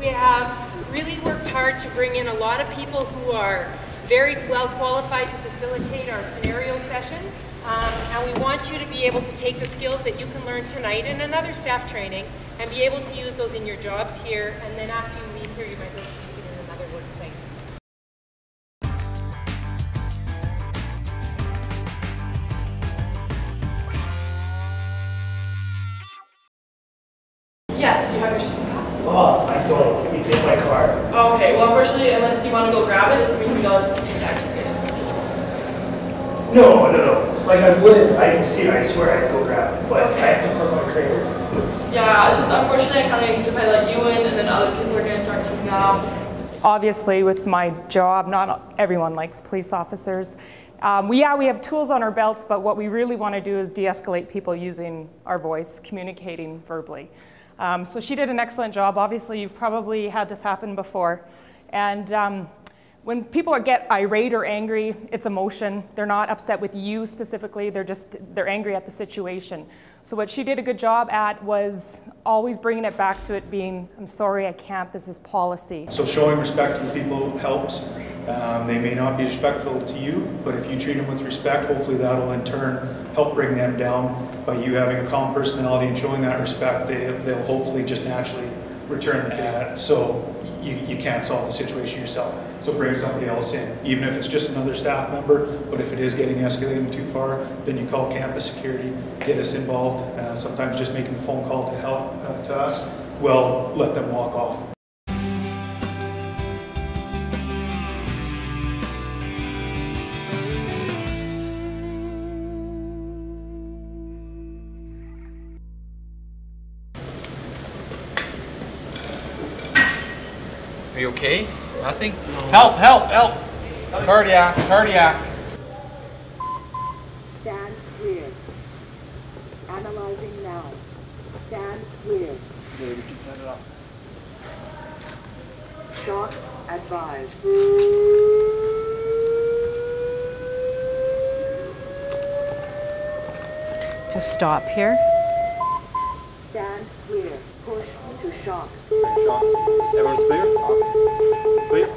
We have really worked hard to bring in a lot of people who are very well qualified to facilitate our scenario sessions. And we want you to be able to take the skills that you can learn tonight in another staff training and be able to use those in your jobs here. And then after you leave here, you might be able to use it in another workplace. Yes, do you have your student pass? Oh, I don't. It's in my car. Oh, okay, well unfortunately, unless you want to go grab it, it's going to be $3.60 to get into the meeting. No. Like I would, I swear I'd go grab it, but I have to park my trailer. Yeah, it's just unfortunate I kind of because if I let you in and then other people are going to start coming out. Obviously, with my job, not everyone likes police officers. We have tools on our belts, but what we really want to do is de-escalate people using our voice, communicating verbally. So she did an excellent job. Obviously, you've probably had this happen before. And when people get irate or angry, it's emotion. They're not upset with you specifically, they're angry at the situation. So what she did a good job at was always bringing it back to it being, I'm sorry, I can't, this is policy. So showing respect to the people helps. They may not be respectful to you, but if you treat them with respect, hopefully that'll in turn help bring them down. By you having a calm personality and showing that respect, they'll hopefully just naturally return the favor. So you can't solve the situation yourself. So bring somebody else in, even if it's just another staff member, but if it is getting escalated too far, then you call campus security, get us involved. Sometimes just making the phone call to help to us, well, let them walk off. Are you okay? Nothing? No. Help! Cardiac. Stand clear. Analyzing now. Stand clear. Okay, we can set it up. Shock advised. Just stop here. Stand clear. Push to shock. Shock. Everyone's clear? Clear?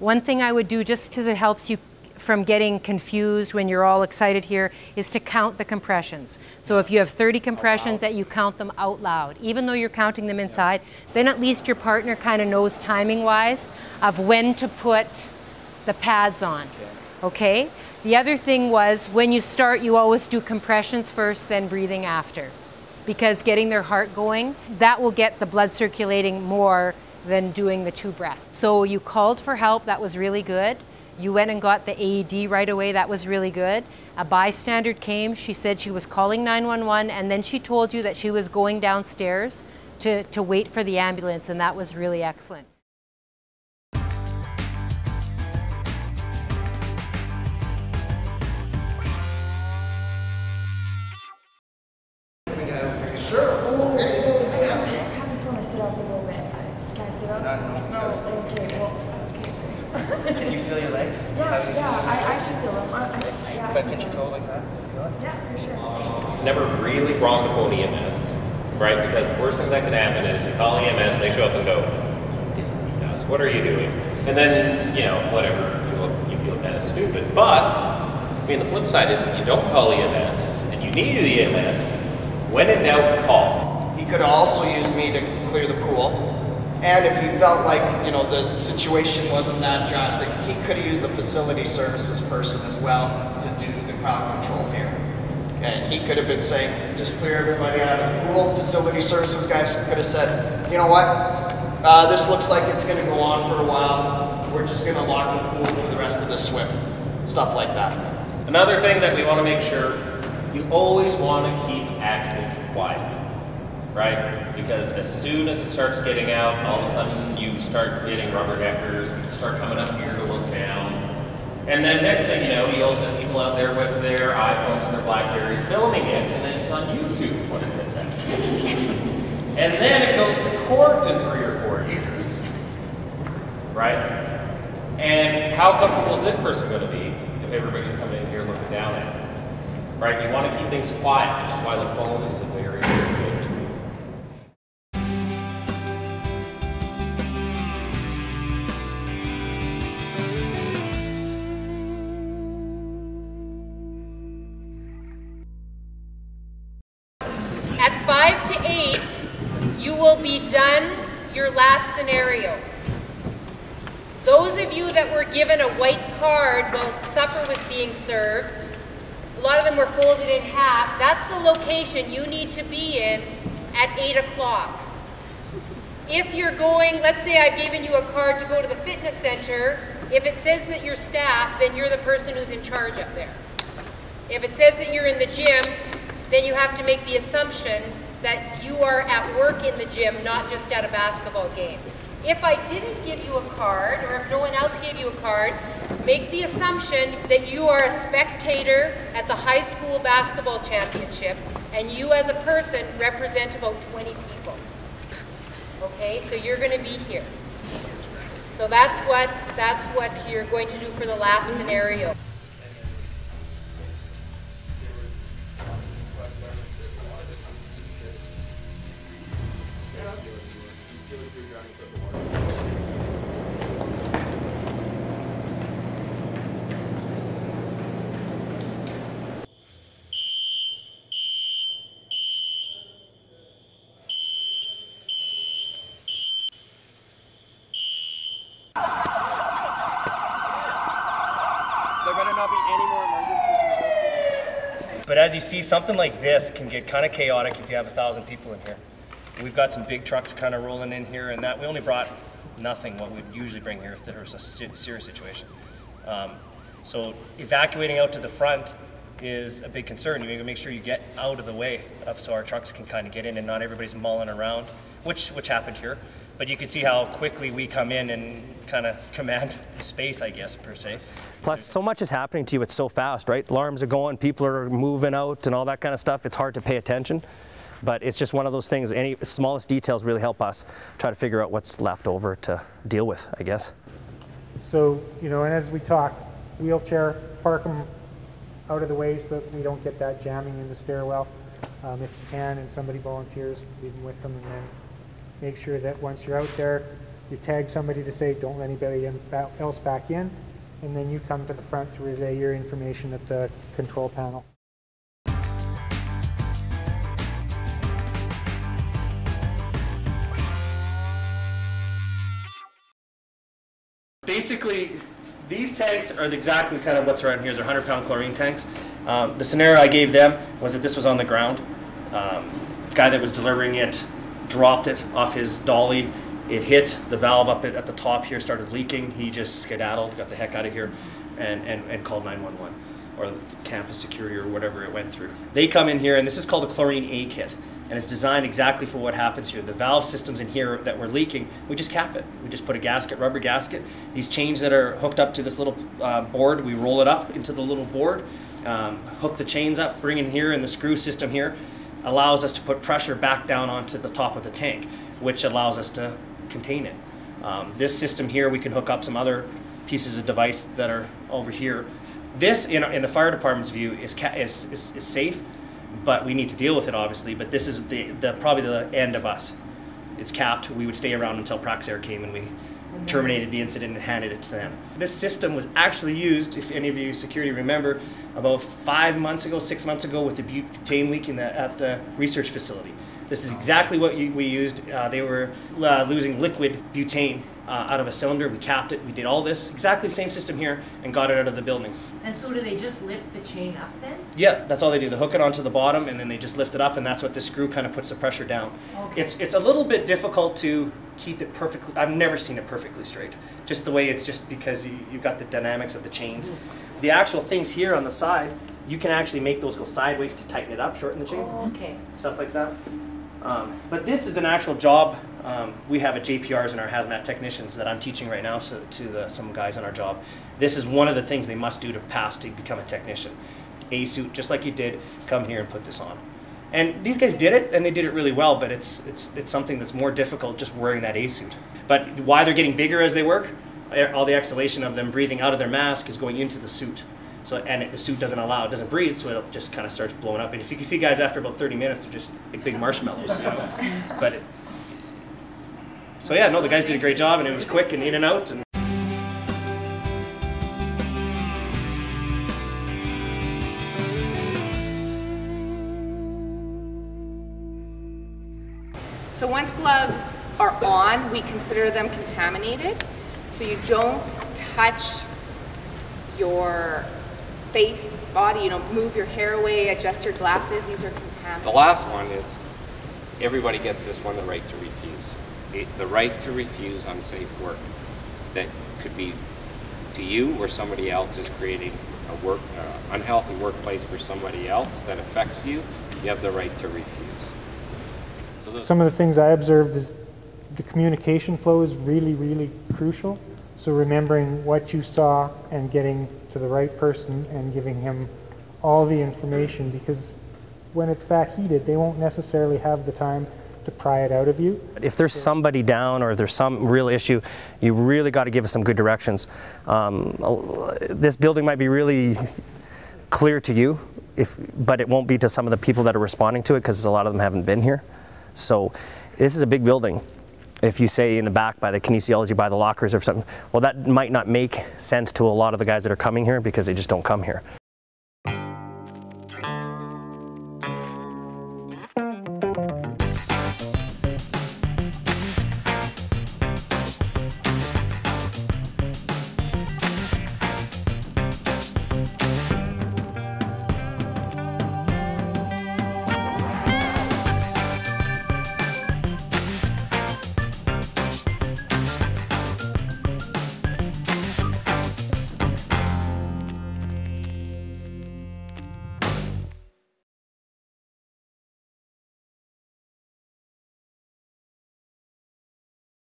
One thing I would do, just because it helps you from getting confused when you're all excited here, is to count the compressions. So if you have 30 compressions, that you count them out loud. Even though you're counting them inside, then at least your partner kind of knows timing-wise of when to put the pads on, okay? The other thing was, when you start, you always do compressions first, then breathing after. Because getting their heart going, that will get the blood circulating more than doing the 2 breaths. So you called for help, that was really good. You went and got the AED right away, that was really good. A bystander came, she said she was calling 911, and then she told you that she was going downstairs to wait for the ambulance, and that was really excellent. Can you feel your legs? Yeah, I can feel them. If I pinch your toe like that, you feel it? Yeah, for sure. It's never really wrong to phone EMS, right? Because the worst thing that can happen is you call EMS, they show up and go, yes, what are you doing? And then, you know, whatever, you feel kind of stupid. But, I mean, the flip side is if you don't call EMS and you need the EMS, when in doubt, call. He could have also used me to clear the pool. And if he felt like, you know, the situation wasn't that drastic, he could have used the facility services person as well to do the crowd control here. And he could have been saying, just clear everybody out of the pool. Facility services guys could have said, you know what, this looks like it's going to go on for a while. We're just going to lock the pool for the rest of the swim. Stuff like that. Another thing that we want to make sure, you always want to keep accidents quiet. Right? Because as soon as it starts getting out, all of a sudden you start getting rubber deckers, people start coming up here to look down. And then next thing you know, you also have people out there with their iPhones and their Blackberries filming it, and then it's on YouTube when it gets out. And then it goes to court in 3 or 4 years. Right? And how comfortable is this person going to be if everybody's coming in here looking down at it? Right? You want to keep things quiet, which is why the phone is a very, very good tool. 5 to 8, you will be done your last scenario. Those of you that were given a white card while supper was being served, a lot of them were folded in half. That's the location you need to be in at 8 o'clock. If you're going, let's say I've given you a card to go to the fitness center, if it says that you're staff, then you're the person who's in charge up there. If it says that you're in the gym, then you have to make the assumption that you are at work in the gym, not just at a basketball game. If I didn't give you a card, or if no one else gave you a card, make the assumption that you are a spectator at the high school basketball championship, and you as a person represent about 20 people. Okay, so you're going to be here. So that's what you're going to do for the last scenario. But as you see, something like this can get kind of chaotic if you have 1,000 people in here. We've got some big trucks kind of rolling in here, and that we only brought nothing what we'd usually bring here if there was a serious situation. So evacuating out to the front is a big concern. You need to make sure you get out of the way so our trucks can kind of get in and not everybody's mulling around, which happened here. But you can see how quickly we come in and kind of command space, I guess, per se. Plus, so much is happening to you, it's so fast, right? Alarms are going, people are moving out and all that kind of stuff. It's hard to pay attention, but it's just one of those things. Any smallest details really help us try to figure out what's left over to deal with, I guess. So, you know, and as we talked, wheelchair, park them out of the way so that we don't get that jamming in the stairwell. If you can, and somebody volunteers, leave them with them, and then make sure that once you're out there, you tag somebody to say, don't let anybody else back in, and then you come to the front to relay your information at the control panel. Basically, these tanks are exactly kind of what's around here. They're 100-pound chlorine tanks. The scenario I gave them was that this was on the ground. The guy that was delivering it dropped it off his dolly. It hit the valve up at the top here, started leaking. He just skedaddled, got the heck out of here, and called 911 or campus security or whatever it went through. They come in here, and this is called a chlorine A kit, and it's designed exactly for what happens here. The valve systems in here that were leaking, we just cap it. We just put a gasket, rubber gasket. These chains that are hooked up to this little board, we roll it up into the little board, hook the chains up, bring in here, and the screw system here allows us to put pressure back down onto the top of the tank, which allows us to contain it. This system here, we can hook up some other pieces of device that are over here. This, in the fire department's view, is safe, but we need to deal with it, obviously. But this is probably the end of us. It's capped. We would stay around until Praxair came and we terminated the incident and handed it to them. This system was actually used, if any of you security remember, about 5 months ago, 6 months ago, with the butane leak at the research facility. This is exactly what we used. They were losing liquid butane out of a cylinder. We capped it. We did all this, exactly the same system here, and got it out of the building. And so do they just lift the chain up then? Yeah, that's all they do. They hook it onto the bottom, and then they just lift it up, and that's what this screw kind of puts the pressure down. Okay. It's a little bit difficult to keep it perfectly. I've never seen it perfectly straight. Just the way it's just because you've got the dynamics of the chains. The actual things here on the side, you can actually make those go sideways to tighten it up, shorten the chain. Oh, okay. Stuff like that. But this is an actual job. We have at JPRs and our hazmat technicians that I'm teaching right now to some guys on our job. This is one of the things they must do to pass to become a technician. A suit, just like you did, come here and put this on. And these guys did it, and they did it really well, but it's something that's more difficult just wearing that A suit. But why they're getting bigger as they work, all the exhalation of them breathing out of their mask is going into the suit. So, and the suit doesn't doesn't breathe, so it just kind of starts blowing up. And if you can see guys after about 30 minutes, they're just like big marshmallows. You know? But so yeah, no, the guys did a great job, and it was quick and in and out. And So once gloves are on, we consider them contaminated. So you don't touch your face, body, you know, move your hair away, adjust your glasses, these are contaminated. The last one is, everybody gets this one, the right to refuse. The right to refuse unsafe work. That could be to you or somebody else is creating a unhealthy workplace for somebody else that affects you. You have the right to refuse. So some of the things I observed is the communication flow is really, really crucial. So remembering what you saw and getting to the right person and giving him all the information, because when it's that heated, they won't necessarily have the time to pry it out of you. If there's somebody down or if there's some real issue, you really got to give us some good directions. This building might be really clear to you, but it won't be to some of the people that are responding to it, because a lot of them haven't been here. So this is a big building. If you say in the back by the kinesiology, by the lockers or something, well, that might not make sense to a lot of the guys that are coming here because they just don't come here.